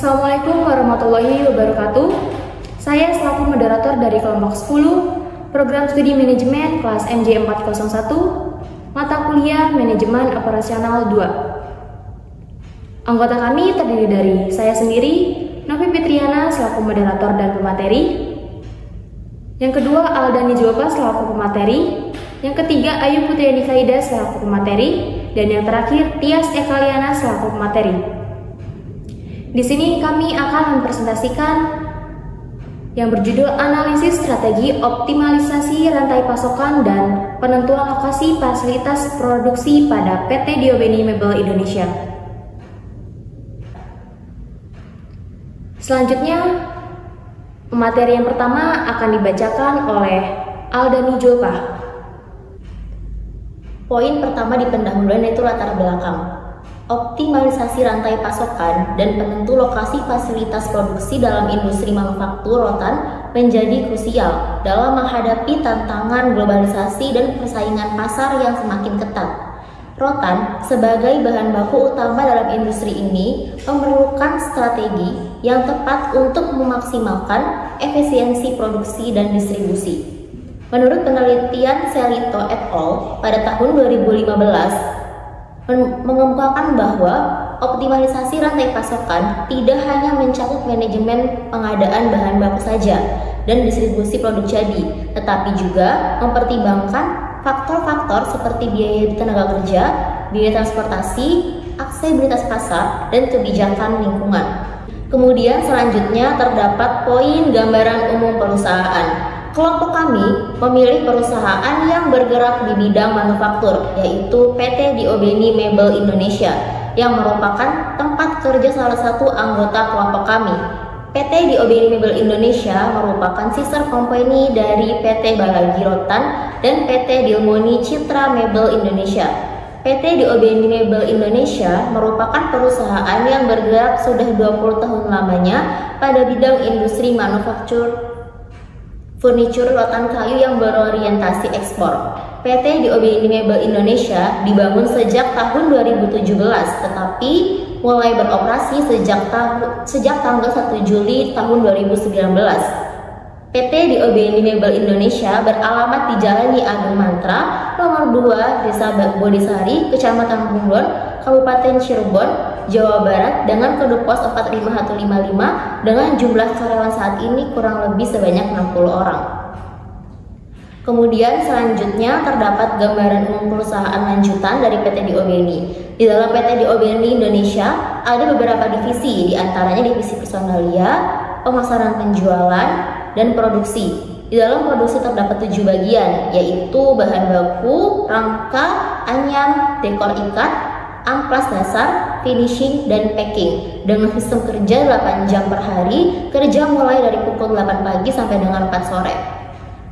Assalamualaikum warahmatullahi wabarakatuh. Saya selaku moderator dari kelompok 10 Program Studi Manajemen kelas MJ 401 mata kuliah Manajemen Operasional 2. Anggota kami terdiri dari saya sendiri, Novi Fitriana selaku moderator dan pemateri. Yang kedua, Aldani Jopa selaku pemateri. Yang ketiga, Ayu Putriani Kaida selaku pemateri. Dan yang terakhir, Tias Ekaliana selaku pemateri. Di sini kami akan mempresentasikan yang berjudul Analisis Strategi Optimalisasi Rantai Pasokan dan Penentuan Lokasi Fasilitas Produksi pada PT Diobeni Mebel Indonesia. Selanjutnya, materi yang pertama akan dibacakan oleh Aldani Jopa. Poin pertama di pendahuluan yaitu latar belakang. Optimalisasi rantai pasokan dan penentu lokasi fasilitas produksi dalam industri manufaktur rotan menjadi krusial dalam menghadapi tantangan globalisasi dan persaingan pasar yang semakin ketat. Rotan sebagai bahan baku utama dalam industri ini memerlukan strategi yang tepat untuk memaksimalkan efisiensi produksi dan distribusi. Menurut penelitian Selito et al. Pada tahun 2015 mengemukakan bahwa optimalisasi rantai pasokan tidak hanya mencakup manajemen pengadaan bahan baku saja dan distribusi produk jadi, tetapi juga mempertimbangkan faktor-faktor seperti biaya tenaga kerja, biaya transportasi, aksesibilitas pasar, dan kebijakan lingkungan. Kemudian selanjutnya terdapat poin gambaran umum perusahaan. Kelompok kami memilih perusahaan yang bergerak di bidang manufaktur, yaitu PT Diobeni Mebel Indonesia, yang merupakan tempat kerja salah satu anggota kelompok kami. PT Diobeni Mebel Indonesia merupakan sister company dari PT Balagi Rotan dan PT Diomoni Citra Mebel Indonesia. PT Diobeni Mebel Indonesia merupakan perusahaan yang bergerak sudah 20 tahun lamanya pada bidang industri manufaktur furniture rotan kayu yang berorientasi ekspor. PT Diobeni Mebel Indonesia dibangun sejak tahun 2017, tetapi mulai beroperasi sejak tanggal 1 Juli tahun 2019. PT Diobeni Mebel Indonesia beralamat di Jalan Nyi Ageng Mantra, nomor 2, Desa Bodisari, Kecamatan Bunglon, Kabupaten Cirebon, Jawa Barat dengan kode pos 45155 dengan jumlah karyawan saat ini kurang lebih sebanyak 60 orang. Kemudian selanjutnya terdapat gambaran umum perusahaan lanjutan dari PT Diobeni. Di dalam PT Diobeni Indonesia ada beberapa divisi, diantaranya divisi personalia, pemasaran penjualan, dan produksi. Di dalam produksi terdapat 7 bagian, yaitu bahan baku, rangka, anyam, dekor ikat, amplas dasar, finishing, dan packing. Dengan sistem kerja 8 jam per hari, kerja mulai dari pukul 8 pagi sampai dengan 4 sore.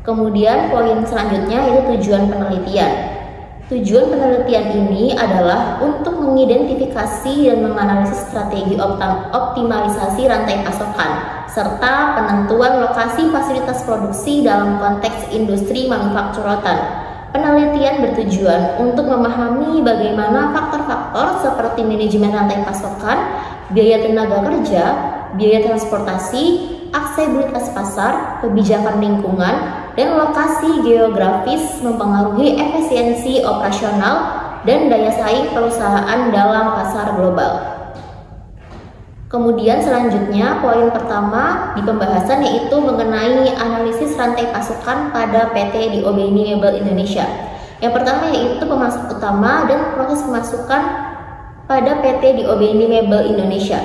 Kemudian poin selanjutnya yaitu tujuan penelitian. Tujuan penelitian ini adalah untuk mengidentifikasi dan menganalisis strategi optimalisasi rantai pasokan serta penentuan lokasi fasilitas produksi dalam konteks industri manufaktur rotan. Penelitian bertujuan untuk memahami bagaimana faktor-faktor seperti manajemen rantai pasokan, biaya tenaga kerja, biaya transportasi, aksesibilitas pasar, kebijakan lingkungan, dan lokasi geografis mempengaruhi efisiensi operasional dan daya saing perusahaan dalam pasar global. Kemudian selanjutnya poin pertama di pembahasan yaitu mengenai analisis rantai pasokan pada PT Diobeni Mebel Indonesia. Yang pertama yaitu pemasok utama dan proses pemasukan pada PT Diobeni Mebel Indonesia.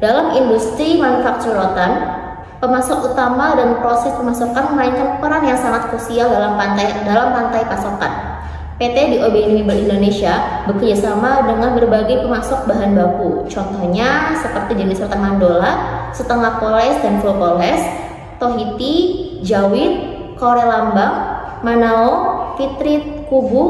Dalam industri manufaktur rotan, pemasok utama dan proses pemasokan memainkan peran yang sangat krusial dalam rantai pasokan. PT Diobeni Mebel Indonesia bekerjasama dengan berbagai pemasok bahan baku, contohnya seperti jenis rotan mandola, setengah poles dan full poles, tohiti, jawit, korelambang, manao, fitrit, kubu,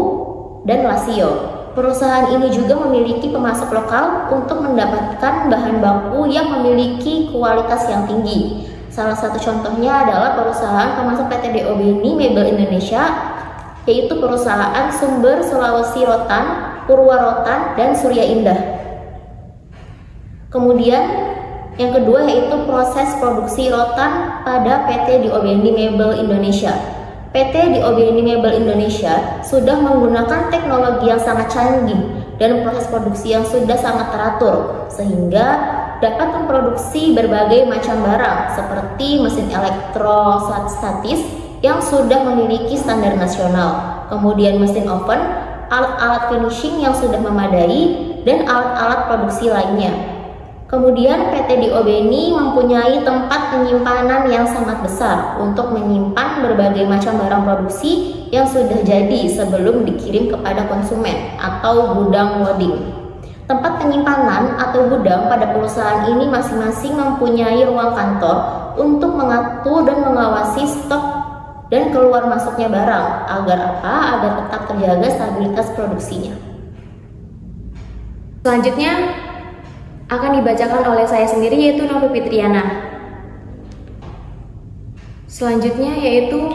dan lasio. Perusahaan ini juga memiliki pemasok lokal untuk mendapatkan bahan baku yang memiliki kualitas yang tinggi. Salah satu contohnya adalah perusahaan pemasok PT Diobeni Mebel Indonesia, yaitu perusahaan Sumber Sulawesi Rotan, Purwa Rotan, dan Surya Indah. Kemudian Yang kedua yaitu proses produksi rotan pada PT Diobendi Mebel Indonesia. PT Diobendi Mebel Indonesia sudah menggunakan teknologi yang sangat canggih dan proses produksi yang sudah sangat teratur sehingga dapat memproduksi berbagai macam barang seperti mesin elektrostatis yang sudah memiliki standar nasional, kemudian mesin oven, alat-alat finishing yang sudah memadai, dan alat-alat produksi lainnya. Kemudian PT Diobendi mempunyai tempat penyimpanan yang sangat besar untuk menyimpan berbagai macam barang produksi yang sudah jadi sebelum dikirim kepada konsumen atau gudang loading. Tempat penyimpanan atau gudang pada perusahaan ini masing-masing mempunyai ruang kantor untuk mengatur dan mengawasi stok dan keluar masuknya barang. Agar apa? Agar tetap terjaga stabilitas produksinya. Selanjutnya akan dibacakan oleh saya sendiri, yaitu Novi Fitriana. Selanjutnya yaitu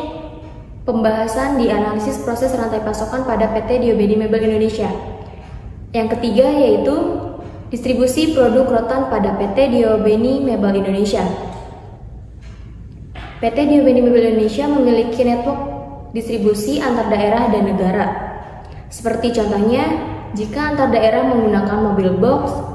pembahasan di analisis proses rantai pasokan pada PT Diobendi Mebel Indonesia. Yang ketiga yaitu distribusi produk rotan pada PT Diobendi Mebel Indonesia. PT Diobendi Mebel Indonesia memiliki network distribusi antar daerah dan negara. Seperti contohnya, jika antar daerah menggunakan mobil box,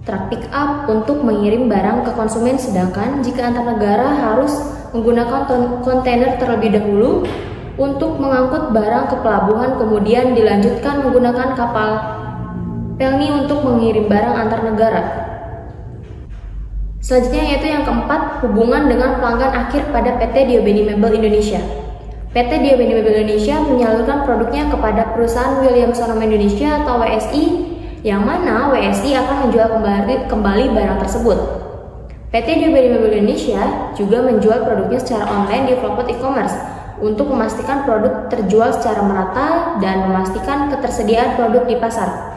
truk pick up untuk mengirim barang ke konsumen, sedangkan jika antar negara harus menggunakan kontainer terlebih dahulu untuk mengangkut barang ke pelabuhan, kemudian dilanjutkan menggunakan kapal pelni untuk mengirim barang antar negara. Selanjutnya yaitu yang keempat, hubungan dengan pelanggan akhir pada PT Diobendi Mebel Indonesia. PT Diobendi Mebel Indonesia menyalurkan produknya kepada perusahaan Williams Sonoma Indonesia atau WSI, yang mana WSI akan menjual kembali barang tersebut. PT Diobendi Mebel Indonesia juga menjual produknya secara online di Flowpot e-commerce untuk memastikan produk terjual secara merata dan memastikan ketersediaan produk di pasar.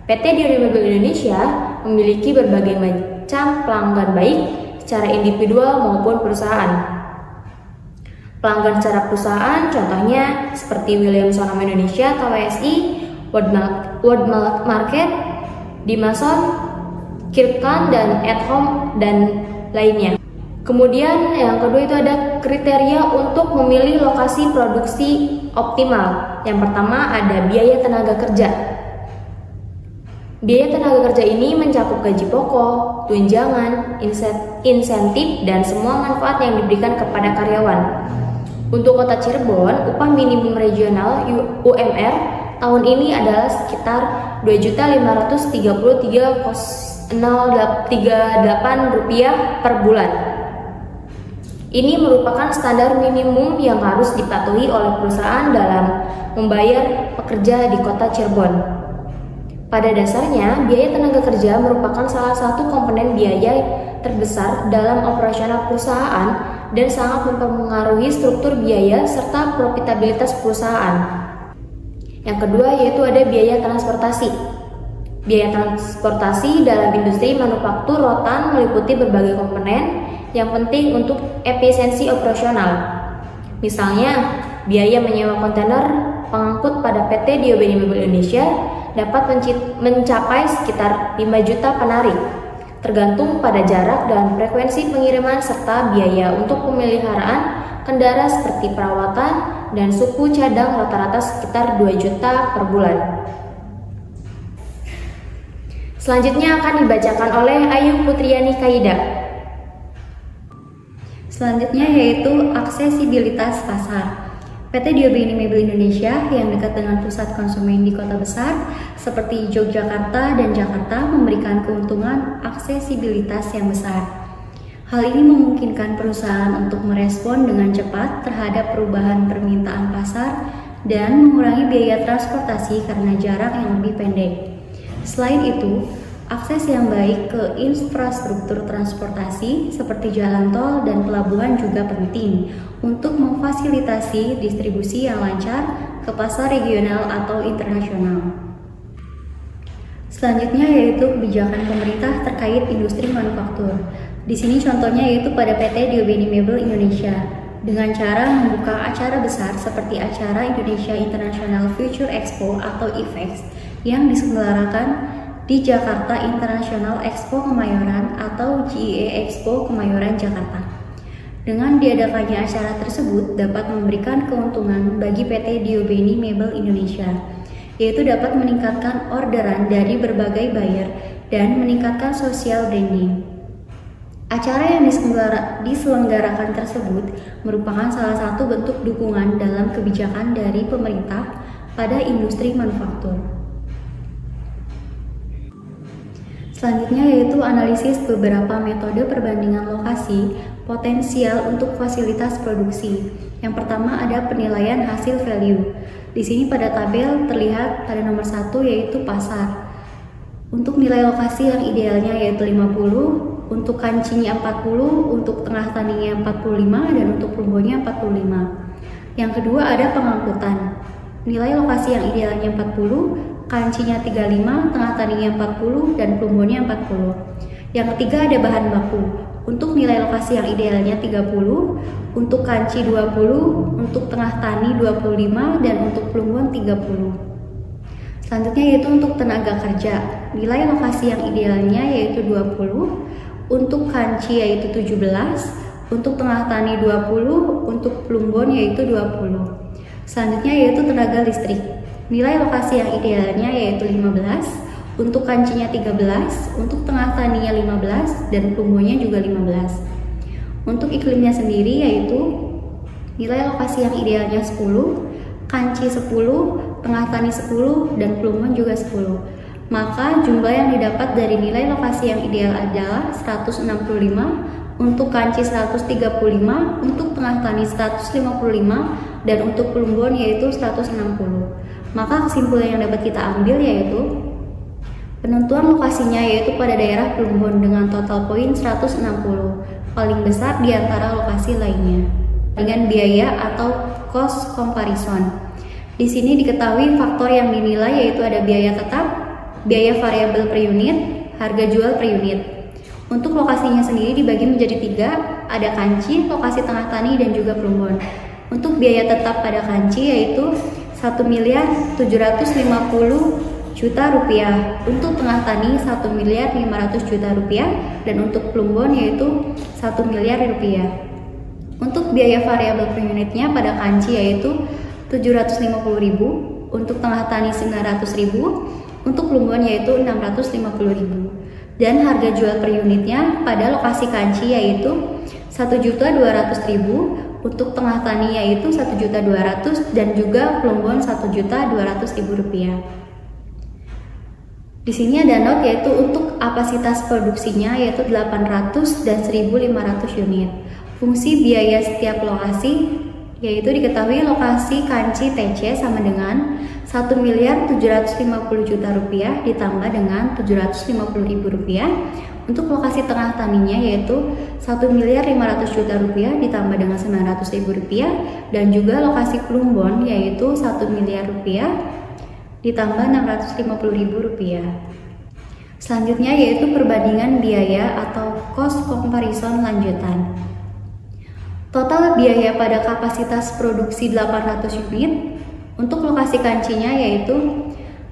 PT Diobendi Mebel Indonesia memiliki berbagai macam pelanggan baik secara individual maupun perusahaan. Pelanggan secara perusahaan contohnya seperti Williams Sonoma Indonesia atau WSI, World Market, Dimason, Kirkland, dan At Home, dan lainnya. Kemudian yang kedua itu ada kriteria untuk memilih lokasi produksi optimal. Yang pertama ada biaya tenaga kerja. Biaya tenaga kerja ini mencakup gaji pokok, tunjangan, insentif, dan semua manfaat yang diberikan kepada karyawan. Untuk Kota Cirebon, upah minimum regional UMR tahun ini adalah sekitar Rp2.533.038 per bulan. Ini merupakan standar minimum yang harus dipatuhi oleh perusahaan dalam membayar pekerja di Kota Cirebon. Pada dasarnya, biaya tenaga kerja merupakan salah satu komponen biaya terbesar dalam operasional perusahaan dan sangat mempengaruhi struktur biaya serta profitabilitas perusahaan. Yang kedua yaitu ada biaya transportasi. Biaya transportasi dalam industri manufaktur rotan meliputi berbagai komponen yang penting untuk efisiensi operasional. Misalnya, biaya menyewa kontainer pengangkut pada PT Diobendi Mebel Indonesia dapat mencapai sekitar 5 juta penarik, tergantung pada jarak dan frekuensi pengiriman serta biaya untuk pemeliharaan kendara seperti perawatan dan suku cadang rata-rata sekitar 2 juta per bulan. Selanjutnya akan dibacakan oleh Ayu Putriani Kaida. Selanjutnya yaitu aksesibilitas pasar. PT Diobendi Mebel Indonesia yang dekat dengan pusat konsumen di kota besar seperti Yogyakarta dan Jakarta memberikan keuntungan aksesibilitas yang besar. Hal ini memungkinkan perusahaan untuk merespon dengan cepat terhadap perubahan permintaan pasar dan mengurangi biaya transportasi karena jarak yang lebih pendek. Selain itu, akses yang baik ke infrastruktur transportasi seperti jalan tol dan pelabuhan juga penting untuk memfasilitasi distribusi yang lancar ke pasar regional atau internasional. Selanjutnya yaitu kebijakan pemerintah terkait industri manufaktur. Di sini contohnya yaitu pada PT Diobendi Mebel Indonesia dengan cara membuka acara besar seperti acara Indonesia International Future Expo atau IFEX yang diselenggarakan di Jakarta International Expo Kemayoran atau JIE Expo Kemayoran Jakarta. Dengan diadakannya acara tersebut dapat memberikan keuntungan bagi PT Diobeni Mebel Indonesia, yaitu dapat meningkatkan orderan dari berbagai buyer dan meningkatkan social branding. Acara yang diselenggarakan tersebut merupakan salah satu bentuk dukungan dalam kebijakan dari pemerintah pada industri manufaktur. Selanjutnya yaitu analisis beberapa metode perbandingan lokasi potensial untuk fasilitas produksi. Yang pertama ada penilaian hasil value. Di sini pada tabel terlihat pada nomor 1 yaitu pasar. Untuk nilai lokasi yang idealnya yaitu 50, untuk kancinya 40, untuk tengah taninya 45, dan untuk plumbonya 45. Yang kedua ada pengangkutan. Nilai lokasi yang idealnya 40, kancinya 35, tengah taninya 40, dan plumbonya 40. Yang ketiga ada bahan baku. Untuk nilai lokasi yang idealnya 30, untuk kanci 20, untuk tengah tani 25, dan untuk plumbon 30. Selanjutnya yaitu untuk tenaga kerja. Nilai lokasi yang idealnya yaitu 20, untuk kanci yaitu 17, untuk tengah tani 20, untuk plumbon yaitu 20. Selanjutnya yaitu tenaga listrik. Nilai lokasi yang idealnya yaitu 15, untuk kancinya 13, untuk tengah taninya 15, dan plumbonnya juga 15. Untuk iklimnya sendiri yaitu nilai lokasi yang idealnya 10, kanci 10, tengah tani 10, dan plumbon juga 10. Maka jumlah yang didapat dari nilai lokasi yang ideal adalah 165, untuk kanci 135, untuk tengah tani 155, dan untuk plumbon yaitu 160. Maka kesimpulan yang dapat kita ambil yaitu penentuan lokasinya yaitu pada daerah plumbon dengan total poin 160, paling besar di antara lokasi lainnya. Dengan biaya atau cost comparison. Di sini diketahui faktor yang dinilai yaitu ada biaya tetap, biaya variabel per unit, harga jual per unit. Untuk lokasinya sendiri dibagi menjadi 3, ada kanci, lokasi tengah tani, dan juga plumbon. Untuk biaya tetap pada kanci yaitu 1.750 juta rupiah, untuk tengah tani 1.500 juta rupiah, dan untuk plumbon yaitu 1 miliar rupiah. Untuk biaya variabel per unitnya pada kanci yaitu 750.000, untuk tengah tani 900.000, untuk plumbon yaitu 650.000. Dan harga jual per unitnya pada lokasi kanci yaitu 1.200.000, untuk tengah tani yaitu 1.200.000, dan juga plumbon 1.200.000 rupiah. Di sini ada note yaitu untuk kapasitas produksinya yaitu 800 dan 1.500 unit. Fungsi biaya setiap lokasi yaitu diketahui lokasi kanci TC sama dengan 1.750 juta rupiah ditambah dengan 750.000 rupiah. Untuk lokasi tengah taninya yaitu 1.500 juta rupiah ditambah dengan 900.000 rupiah, dan juga lokasi plumbon yaitu 1 miliar rupiah ditambah 650.000 rupiah. Selanjutnya yaitu perbandingan biaya atau cost comparison lanjutan. Total biaya pada kapasitas produksi 800 unit. Untuk lokasi kancinya yaitu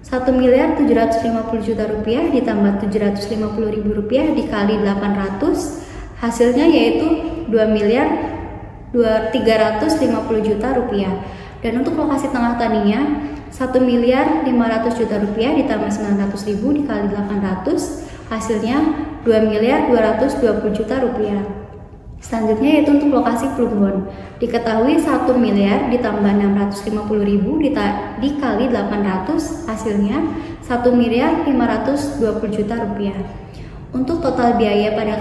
1.750 juta rupiah ditambah 750.000 rupiah dikali 800, hasilnya yaitu 2.350 juta rupiah. Dan untuk lokasi tengah taninya 1.500 juta rupiah ditambah 900.000 dikali 800, hasilnya 2.220 juta rupiah. Selanjutnya yaitu untuk lokasi plumbon. Diketahui 1 miliar ditambah 650.000 dikali 800, hasilnya 1.520 juta rupiah. Untuk total biaya pada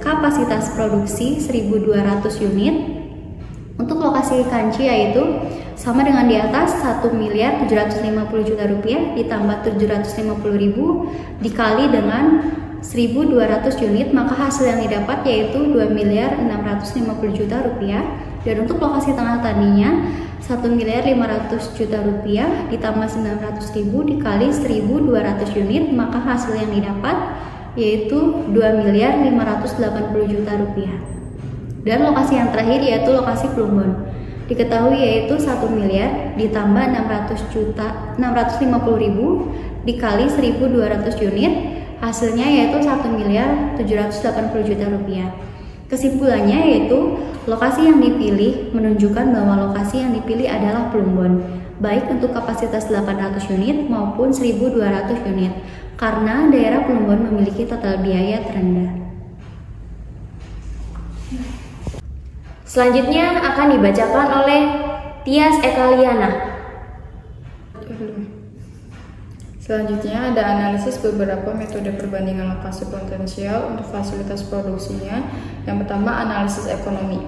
kapasitas produksi 1.200 unit. Untuk lokasi kanci yaitu sama dengan di atas 1.750 juta rupiah ditambah 750.000 dikali dengan 1.200 unit, maka hasil yang didapat yaitu 2.650 juta rupiah. Dan untuk lokasi tengah taninya 1.500 juta rupiah ditambah 900.000 dikali 1.200 unit, maka hasil yang didapat yaitu 2.580 juta rupiah. Dan lokasi yang terakhir yaitu lokasi Plumbon. Diketahui yaitu 1 miliar ditambah 650.000 dikali 1.200 unit, hasilnya yaitu 1.780.000.000 rupiah. Kesimpulannya yaitu lokasi yang dipilih menunjukkan bahwa lokasi yang dipilih adalah Plumbon, baik untuk kapasitas 800 unit maupun 1.200 unit, karena daerah Plumbon memiliki total biaya terendah. Selanjutnya akan dibacakan oleh Tias Ekaliana. Selanjutnya ada analisis beberapa metode perbandingan lokasi potensial untuk fasilitas produksinya. Yang pertama, analisis ekonomi.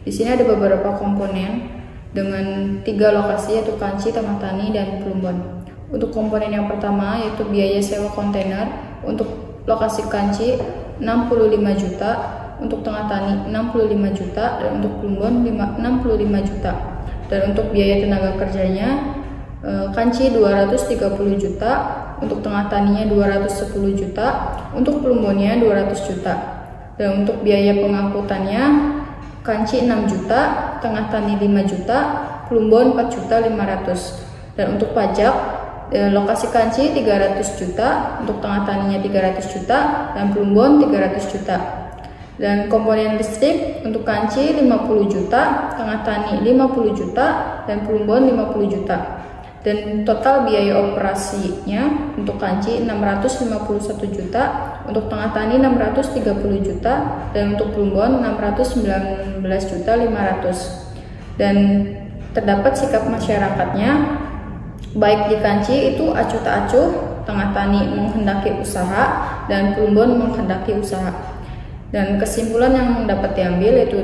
Di sini ada beberapa komponen dengan 3 lokasi yaitu Kanci, Tengah Tani, dan Plumbon. Untuk komponen yang pertama yaitu biaya sewa kontainer. Untuk lokasi Kanci 65 juta, untuk Tengah Tani 65 juta, dan untuk Plumbon 65 juta. Dan untuk biaya tenaga kerjanya Kanci 230 juta, untuk Tengah Taninya 210 juta, untuk Plumbonnya 200 juta. Dan untuk biaya pengangkutannya Kanci 6 juta, Tengah Tani 5 juta, Plumbon 4 juta 500. Dan untuk pajak lokasi Kanci 300 juta, untuk Tengah Taninya 300 juta, dan Plumbon 300 juta. Dan komponen listrik untuk Kanci 50 juta, Tengah Tani 50 juta, dan Plumbon 50 juta. Dan total biaya operasinya untuk Kanci 651 juta, untuk Tengah Tani 630 juta, dan untuk Plumbon 619 juta 500. Dan terdapat sikap masyarakatnya, baik di Kanci itu acuh tak acuh, Tengah Tani menghendaki usaha, dan Plumbon menghendaki usaha. Dan kesimpulan yang dapat diambil yaitu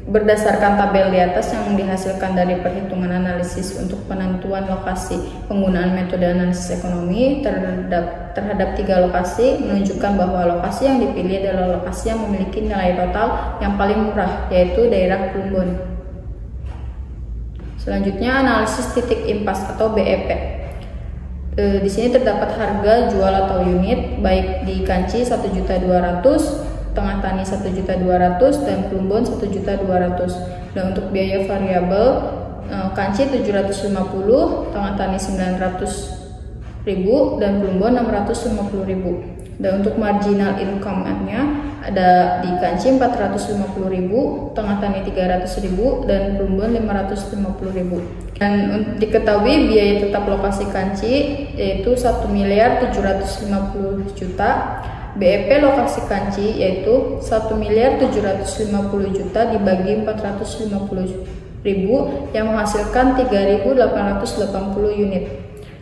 berdasarkan tabel di atas yang dihasilkan dari perhitungan analisis untuk penentuan lokasi penggunaan metode analisis ekonomi terhadap 3 lokasi menunjukkan bahwa lokasi yang dipilih adalah lokasi yang memiliki nilai total yang paling murah, yaitu daerah Plumbon. Selanjutnya analisis titik impas atau BEP. Di sini terdapat harga jual atau unit baik di Kanci 1.200.000, Tengah Tani 1.200.000, dan Plumbon 1.200.000. Dan untuk biaya variabel Kanci 750, Tengah Tani 900.000, dan Plumbon 650.000. Dan untuk marginal income-nya ada di Kanci 450.000, Tengah Tani 300.000, dan Plumbon 550.000. Dan diketahui biaya tetap lokasi Kanci yaitu 1.750 juta. BEP lokasi Kanci yaitu 1.750 juta dibagi 450.000 yang menghasilkan 3.880 unit.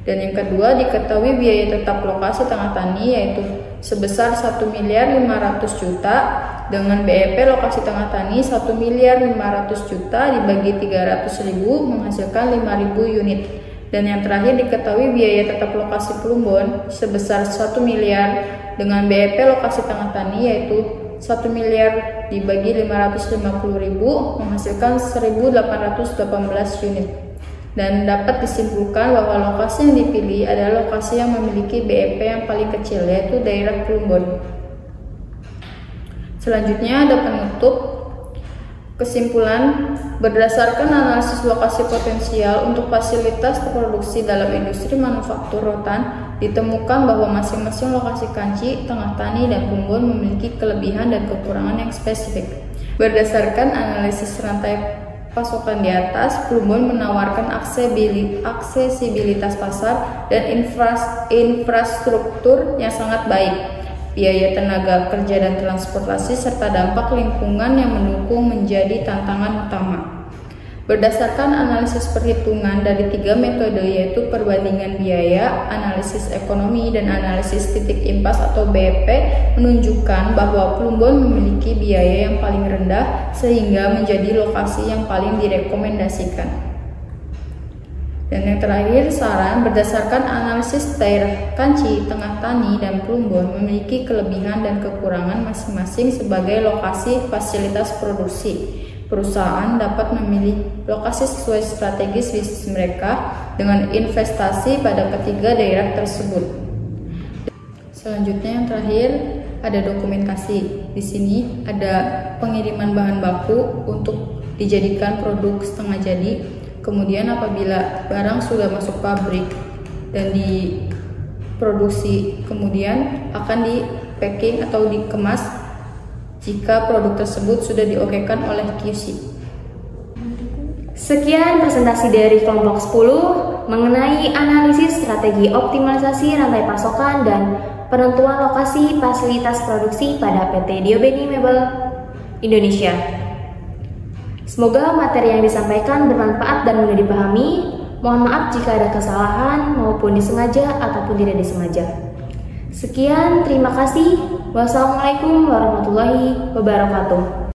Dan yang kedua, diketahui biaya tetap lokasi Tengah Tani yaitu sebesar 1.500 juta dengan BEP lokasi Tengah Tani 1.500 juta dibagi 300.000 menghasilkan 5.000 unit. Dan yang terakhir, diketahui biaya tetap lokasi Plumbon sebesar 1 miliar dengan BEP lokasi Tengah Tani yaitu 1 miliar dibagi 550.000 menghasilkan 1.818 unit. Dan dapat disimpulkan bahwa lokasi yang dipilih adalah lokasi yang memiliki BEP yang paling kecil, yaitu daerah Plumbon. Selanjutnya ada penutup. Kesimpulan, berdasarkan analisis lokasi potensial untuk fasilitas produksi dalam industri manufaktur rotan, ditemukan bahwa masing-masing lokasi Kanci, Tengah Tani, dan Plumbon memiliki kelebihan dan kekurangan yang spesifik. Berdasarkan analisis rantai pasokan di atas, Plumbon menawarkan aksesibilitas pasar dan infrastruktur yang sangat baik, biaya tenaga kerja dan transportasi, serta dampak lingkungan yang mendukung menjadi tantangan utama. Berdasarkan analisis perhitungan dari 3 metode yaitu perbandingan biaya, analisis ekonomi, dan analisis titik impas atau BEP menunjukkan bahwa Plumbon memiliki biaya yang paling rendah sehingga menjadi lokasi yang paling direkomendasikan. Dan yang terakhir, saran berdasarkan analisis daerah Kanci, Tengah Tani, dan Plumbon memiliki kelebihan dan kekurangan masing-masing sebagai lokasi fasilitas produksi. Perusahaan dapat memilih lokasi sesuai strategis bisnis mereka dengan investasi pada ketiga daerah tersebut. Selanjutnya yang terakhir ada dokumentasi. Di sini ada pengiriman bahan baku untuk dijadikan produk setengah jadi. Kemudian apabila barang sudah masuk pabrik dan diproduksi, kemudian akan di packing atau dikemas jika produk tersebut sudah diokekan oleh QC. Sekian presentasi dari kelompok 10 mengenai analisis strategi optimalisasi rantai pasokan dan penentuan lokasi fasilitas produksi pada PT Diobeni Mebel Indonesia. Semoga materi yang disampaikan bermanfaat dan mudah dipahami. Mohon maaf jika ada kesalahan maupun disengaja ataupun tidak disengaja. Sekian, terima kasih. Wassalamualaikum warahmatullahi wabarakatuh.